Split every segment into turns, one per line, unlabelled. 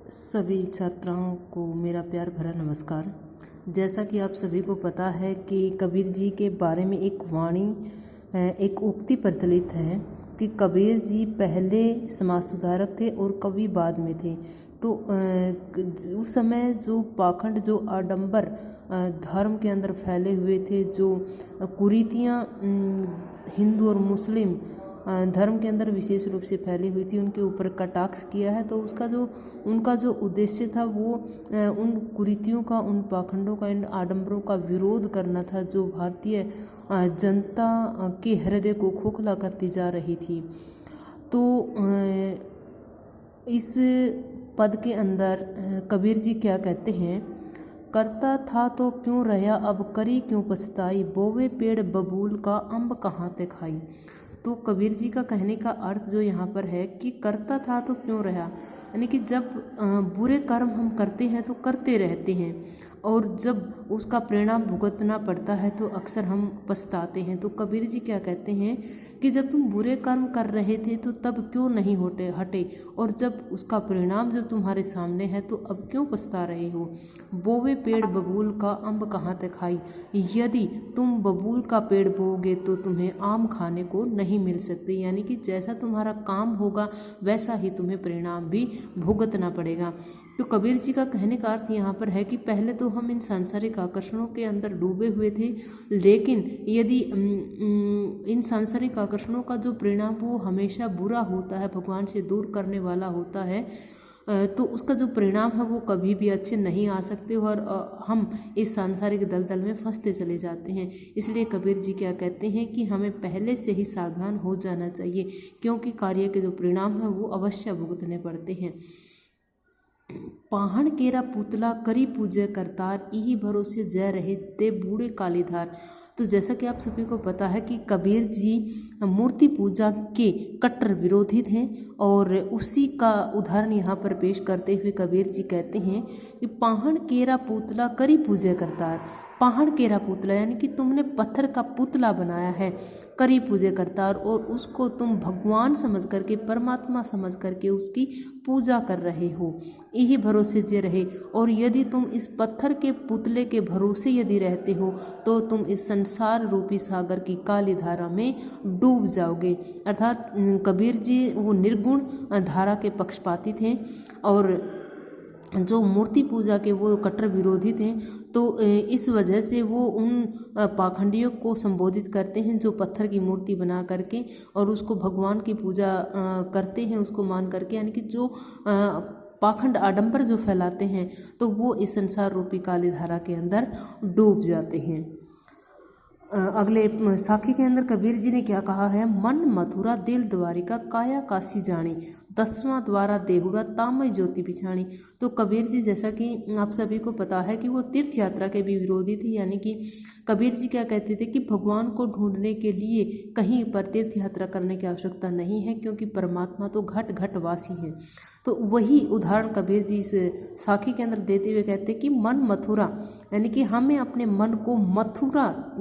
सभी छात्राओं को मेरा प्यार भरा नमस्कार। जैसा कि आप सभी को पता है कि कबीर जी के बारे में एक वाणी एक उक्ति प्रचलित है कि कबीर जी पहले समाज सुधारक थे और कवि बाद में थे। तो उस समय जो पाखंड, जो आडंबर धर्म के अंदर फैले हुए थे, जो कुरीतियाँ हिंदू और मुस्लिम धर्म के अंदर विशेष रूप से फैली हुई थी, उनके ऊपर कटाक्ष किया है। तो उनका जो उद्देश्य था वो उन कुरीतियों का, उन पाखंडों का, इन आडंबरों का विरोध करना था जो भारतीय जनता के हृदय को खोखला करती जा रही थी। तो इस पद के अंदर कबीर जी क्या कहते हैं, करता था तो क्यों रहा, अब करी क्यों पछताई, बोवे पेड़ बबूल का अम्ब कहाँ ते खाई। तो कबीर जी का कहने का अर्थ जो यहाँ पर है कि करता था तो क्यों रहा, यानी कि जब बुरे कर्म हम करते हैं तो करते रहते हैं, और जब उसका परिणाम भुगतना पड़ता है तो अक्सर हम पछताते हैं। तो कबीर जी क्या कहते हैं कि जब तुम बुरे कर्म कर रहे थे तो तब क्यों नहीं हटे, और जब उसका परिणाम जब तुम्हारे सामने है तो अब क्यों पछता रहे हो। बोवे पेड़ बबूल का अम्ब कहाँ ते खाई, यदि तुम बबूल का पेड़ बोओगे तो तुम्हें आम खाने को नहीं मिल सकते, यानी कि जैसा तुम्हारा काम होगा वैसा ही तुम्हें परिणाम भी भुगतना पड़ेगा। तो कबीर जी का कहने का अर्थ यहाँ पर है कि पहले तो हम इन सांसारिक आकर्षणों के अंदर डूबे हुए थे, लेकिन यदि इन सांसारिक आकर्षणों का जो परिणाम वो हमेशा बुरा होता है, भगवान से दूर करने वाला होता है, तो उसका जो परिणाम है वो कभी भी अच्छे नहीं आ सकते, और हम इस सांसारिक दलदल में फंसते चले जाते हैं। इसलिए कबीर जी क्या कहते हैं कि हमें पहले से ही सावधान हो जाना चाहिए, क्योंकि कार्य के जो परिणाम है वो अवश्य भुगतने पड़ते हैं। पाहण केरा पुतला करी पूजे करतार, इही भरोसे जय रहे ते बूढ़े कालीधार। तो जैसा कि आप सभी को पता है कि कबीर जी मूर्ति पूजा के कट्टर विरोधी थे, और उसी का उदाहरण यहाँ पर पेश करते हुए कबीर जी कहते हैं कि पाहण केरा पुतला करी पूजे करतार। पाहण केरा पुतला यानी कि तुमने पत्थर का पुतला बनाया है, करी पूजे करतार, और उसको तुम भगवान समझ करके, परमात्मा समझ करके उसकी पूजा कर रहे हो। यही भरोसे जे रहे, और यदि तुम इस पत्थर के पुतले के भरोसे यदि रहते हो तो तुम इस संसार रूपी सागर की काली धारा में डूब जाओगे। अर्थात कबीर जी वो निर्गुण धारा के पक्षपाती थे, और जो मूर्ति पूजा के वो कट्टर विरोधी थे। तो इस वजह से वो उन पाखंडियों को संबोधित करते हैं जो पत्थर की मूर्ति बना करके और उसको भगवान की पूजा करते हैं, उसको मान करके, यानी कि जो पाखंड आडंबर जो फैलाते हैं, तो वो इस संसार रूपी काली धारा के अंदर डूब जाते हैं। अगले साखी के अंदर कबीर जी ने क्या कहा है, मन मथुरा दिल द्वारिका काया काशी जानी, 10वां द्वारा देहुरा तामय ज्योति पिछाणी। तो कबीर जी, जैसा कि आप सभी को पता है कि वो तीर्थ यात्रा के भी विरोधी थे, यानी कि कबीर जी क्या कहते थे कि भगवान को ढूंढने के लिए कहीं पर तीर्थ यात्रा करने की आवश्यकता नहीं है, क्योंकि परमात्मा तो घट घट वासी है। तो वही उदाहरण कबीर जी इस साखी के अंदर देते हुए कहते हैं कि मन मथुरा, यानी कि हमें अपने मन को मथुरा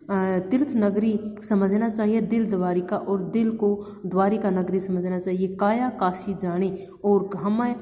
तीर्थ नगरी समझना चाहिए, दिल द्वारिका, और दिल को द्वारिका नगरी समझना चाहिए। काया काशी जाने, और हमें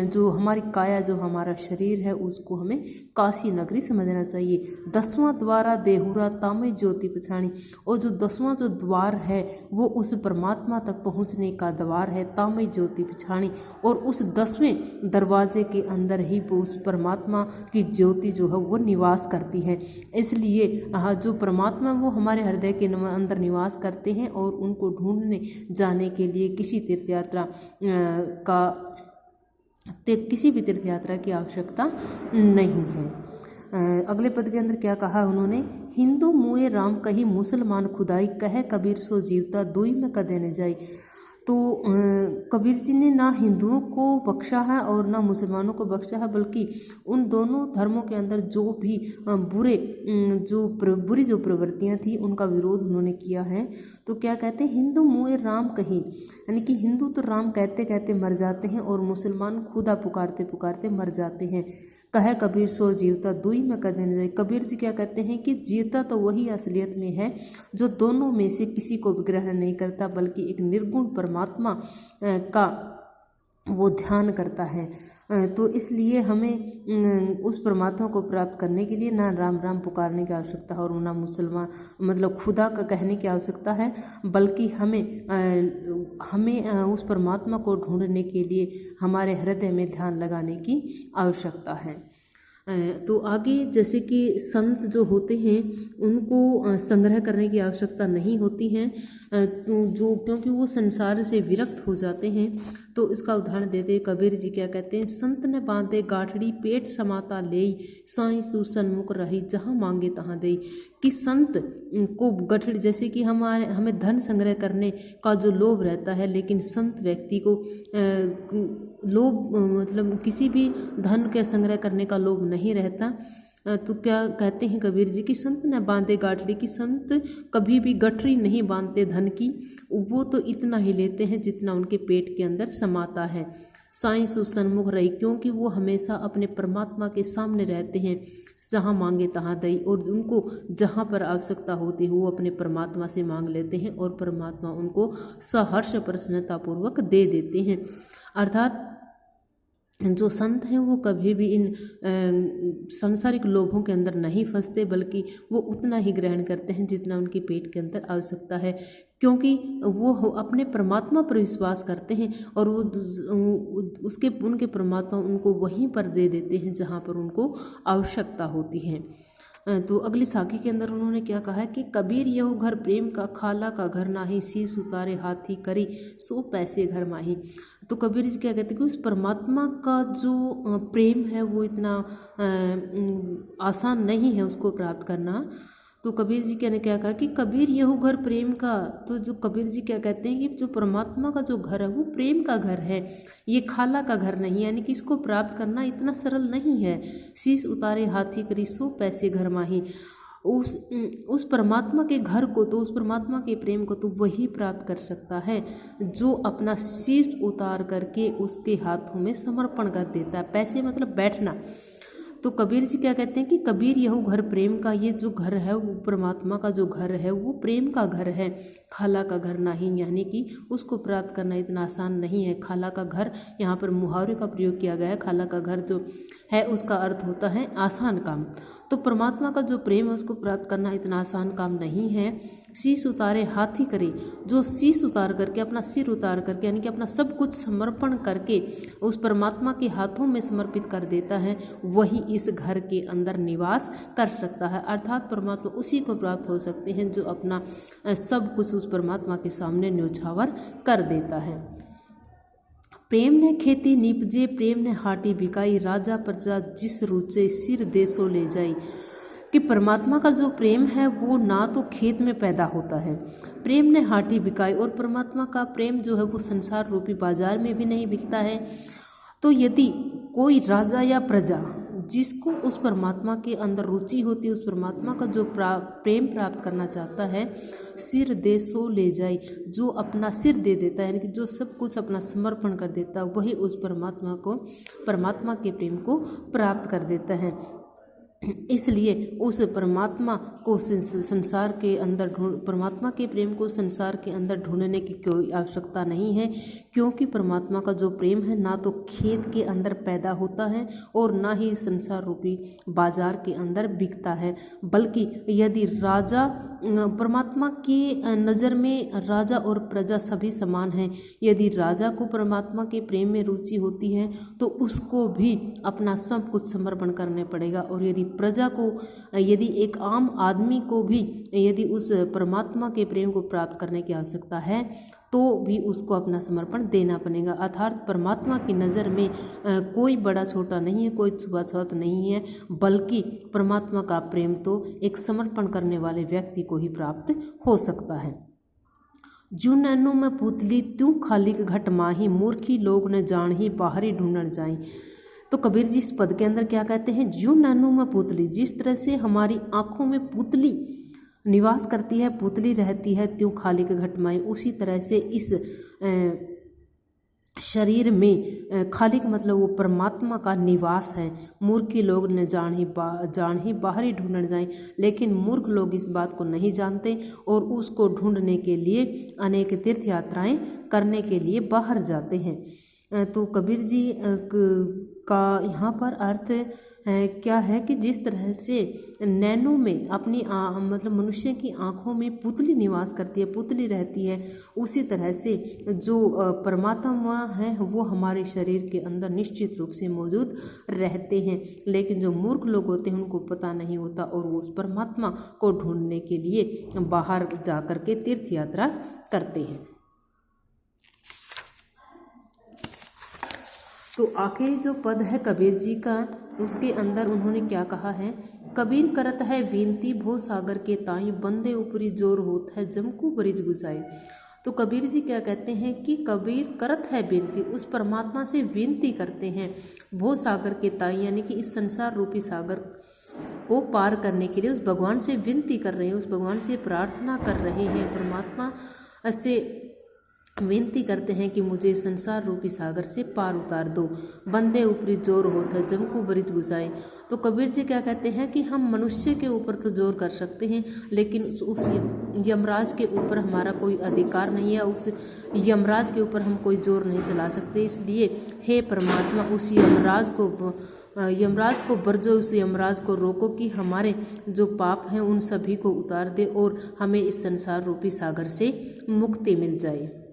जो हमारी काया, जो हमारा शरीर है, उसको हमें काशी नगरी समझना चाहिए। 10वां द्वारा देहुरा तामय ज्योति पछाणी, और जो 10वां जो द्वार है वो उस परमात्मा तक पहुँचने का द्वार है, तामय ज्योति पिछाणी, और उस 10वें दरवाजे के अंदर ही वो उस परमात्मा की ज्योति जो है वो निवास करती है। इसलिए जो परमात्मा वो हमारे हृदय के अंदर निवास करते हैं, और उनको ढूंढने जाने के लिए किसी भी तीर्थ यात्रा की आवश्यकता नहीं है। अगले पद के अंदर क्या कहा उन्होंने, हिंदू मुए राम कही, मुसलमान खुदाई, कहे कबीर सो जीवता, दुई में कदे न जाई। तो कबीर जी ने ना हिंदुओं को बख्शा है और ना मुसलमानों को बख्शा है, बल्कि उन दोनों धर्मों के अंदर जो भी बुरी जो प्रवृत्तियां थी उनका विरोध उन्होंने किया है। तो क्या कहते हैं, हिंदू मुए राम कही, यानी कि हिंदू तो राम कहते कहते मर जाते हैं, और मुसलमान खुदा पुकारते पुकारते मर जाते हैं। कहे कबीर सो जीवता, दुई में कदे न जाए। कबीर जी क्या कहते हैं कि जीवता तो वही असलियत में है जो दोनों में से किसी को भी ग्रहण नहीं करता, बल्कि एक निर्गुण परमात्मा का वो ध्यान करता है। तो इसलिए हमें उस परमात्मा को प्राप्त करने के लिए ना राम राम पुकारने की आवश्यकता है और ना मुसलमान मतलब खुदा का कहने की आवश्यकता है, बल्कि हमें उस परमात्मा को ढूंढने के लिए हमारे हृदय में ध्यान लगाने की आवश्यकता है। तो आगे जैसे कि संत जो होते हैं उनको संग्रह करने की आवश्यकता नहीं होती है, तो जो क्योंकि वो संसार से विरक्त हो जाते हैं। तो इसका उदाहरण देते हैं कबीर जी क्या कहते हैं, संत ने बांधे गाठड़ी पेट समाता लेई, साईं सु सन्मुख रही जहाँ मांगे तहाँ देई। कि संत को गठड़ी जैसे कि हमें धन संग्रह करने का जो लोभ रहता है, लेकिन संत व्यक्ति को लोभ मतलब किसी भी धन के संग्रह करने का लोभ नहीं रहता। तो क्या कहते हैं कबीर जी कि संत न बांधे गाठड़ी, कि संत कभी भी गठरी नहीं बांधते धन की, वो तो इतना ही लेते हैं जितना उनके पेट के अंदर समाता है। साईं सु सन्मुख रही, क्योंकि वो हमेशा अपने परमात्मा के सामने रहते हैं, जहाँ मांगे तहाँ दई, और उनको जहाँ पर आवश्यकता होती है वो अपने परमात्मा से मांग लेते हैं और परमात्मा उनको सहर्ष प्रसन्नतापूर्वक दे देते हैं। अर्थात जो संत हैं वो कभी भी इन सांसारिक लोभों के अंदर नहीं फंसते, बल्कि वो उतना ही ग्रहण करते हैं जितना उनके पेट के अंदर आवश्यकता है, क्योंकि वो अपने परमात्मा पर विश्वास करते हैं और वो उनके परमात्मा उनको वहीं पर दे देते हैं जहाँ पर उनको आवश्यकता होती है। तो अगली साखी के अंदर उन्होंने क्या कहा है कि कबीर यहु घर प्रेम का, खाला का घर नाही, शीश उतारे हाथी करी, सो पैसे घर माही। तो कबीर जी क्या कहते हैं कि उस परमात्मा का जो प्रेम है वो इतना आसान नहीं है उसको प्राप्त करना। तो कबीर जी ने क्या कहा कि कबीर यहु घर प्रेम का। तो जो कबीर जी क्या कहते हैं कि जो परमात्मा का जो घर है वो प्रेम का घर है, ये खाला का घर नहीं, यानी कि इसको प्राप्त करना इतना सरल नहीं है। शीश उतारे हाथी करी, सो पैसे घर माही। उस परमात्मा के घर को, तो उस परमात्मा के प्रेम को तो वही प्राप्त कर सकता है जो अपना शीश उतार करके उसके हाथों में समर्पण कर देता है। पैसे मतलब बैठना। तो कबीर जी क्या कहते हैं कि कबीर यहु घर प्रेम का, ये जो घर है वो परमात्मा का जो घर है वो प्रेम का घर है, खाला का घर नहीं, यानी कि उसको प्राप्त करना इतना आसान नहीं है। खाला का घर, यहाँ पर मुहावरे का प्रयोग किया गया है। खाला का घर जो है उसका अर्थ होता है आसान काम। तो परमात्मा का जो प्रेम है उसको प्राप्त करना इतना आसान काम नहीं है। शीश उतारे हाथी करे, जो शीश उतार करके, अपना सिर उतार करके, यानी कि अपना सब कुछ समर्पण करके उस परमात्मा के हाथों में समर्पित कर देता है, वही इस घर के अंदर निवास कर सकता है। अर्थात परमात्मा उसी को प्राप्त हो सकते हैं जो अपना सब कुछ उस परमात्मा के सामने न्योछावर कर देता है। प्रेम ने खेती निपजे, प्रेम ने हाटी बिकाई, राजा प्रजा जिस रुचे, सिर देसो ले जाई। कि परमात्मा का जो प्रेम है वो ना तो खेत में पैदा होता है, प्रेम ने हाटी बिकाई, और परमात्मा का प्रेम जो है वो संसार रूपी बाजार में भी नहीं बिकता है। तो यदि कोई राजा या प्रजा जिसको उस परमात्मा के अंदर रुचि होती है, उस परमात्मा का जो प्रेम प्राप्त करना चाहता है, सिर दे सो ले जाए, जो अपना सिर दे देता है, यानी कि जो सब कुछ अपना समर्पण कर देता है, वही उस परमात्मा के प्रेम को प्राप्त कर देता है। इसलिए उस परमात्मा को संसार के अंदर परमात्मा के प्रेम को संसार के अंदर ढूंढने की कोई आवश्यकता नहीं है, क्योंकि परमात्मा का जो प्रेम है ना तो खेत के अंदर पैदा होता है और ना ही संसार रूपी बाजार के अंदर बिकता है। बल्कि यदि राजा, परमात्मा की नज़र में राजा और प्रजा सभी समान हैं, यदि राजा को परमात्मा के प्रेम में रुचि होती है तो उसको भी अपना सब कुछ समर्पण करने पड़ेगा, और यदि प्रजा को, यदि एक आम आदमी को भी यदि उस परमात्मा के प्रेम को प्राप्त करने की आवश्यकता है तो भी उसको अपना समर्पण देना पड़ेगा। अर्थात परमात्मा की नज़र में कोई बड़ा छोटा नहीं है, कोई छुआ छूत नहीं है, बल्कि परमात्मा का प्रेम तो एक समर्पण करने वाले व्यक्ति को ही प्राप्त हो सकता है। जू नैनो में पुतली त्यों खाली घट माही, मूर्खी लोग न जान ही बाहरी ढूंढन जाई। तो कबीर जी इस पद के अंदर क्या कहते हैं, जू नैनो में पुतली, जिस तरह से हमारी आँखों में पुतली निवास करती है, पुतली रहती है, त्यों खाली के घट माही, उसी तरह से इस शरीर में खालिक मतलब वो परमात्मा का निवास है। मूर्खी लोग न जान ही बाहरी ढूंढने जाएं, लेकिन मूर्ख लोग इस बात को नहीं जानते और उसको ढूंढने के लिए अनेक तीर्थ यात्राएं करने के लिए बाहर जाते हैं। तो कबीर जी का यहाँ पर अर्थ क्या है कि जिस तरह से नैनों में अपनी मतलब मनुष्य की आँखों में पुतली निवास करती है, पुतली रहती है, उसी तरह से जो परमात्मा है वो हमारे शरीर के अंदर निश्चित रूप से मौजूद रहते हैं। लेकिन जो मूर्ख लोग होते हैं उनको पता नहीं होता और वो उस परमात्मा को ढूंढने के लिए बाहर जा कर के तीर्थ यात्रा करते हैं। तो आखिरी जो पद है कबीर जी का, उसके अंदर उन्होंने क्या कहा है, कबीर करत है विनती भो सागर के ताई, बंदे ऊपरी जोर होत है जमकू बरिज गुसाई। तो कबीर जी क्या कहते हैं कि कबीर करत है विनती, उस परमात्मा से विनती करते हैं, भो सागर के ताई यानी कि इस संसार रूपी सागर को पार करने के लिए उस भगवान से विनती कर रहे हैं, उस भगवान से प्रार्थना कर रहे हैं, परमात्मा से विनती करते हैं कि मुझे संसार रूपी सागर से पार उतार दो, बंदे ऊपरी जोर होता है जमकू बरिज गुसाए। तो कबीर जी क्या कहते हैं कि हम मनुष्य के ऊपर तो जोर कर सकते हैं, लेकिन उस यमराज के ऊपर हमारा कोई अधिकार नहीं है, उस यमराज के ऊपर हम कोई जोर नहीं चला सकते। इसलिए हे परमात्मा उस यमराज को बरजो, उस यमराज को रोको कि हमारे जो पाप हैं उन सभी को उतार दे और हमें इस संसार रूपी सागर से मुक्ति मिल जाए।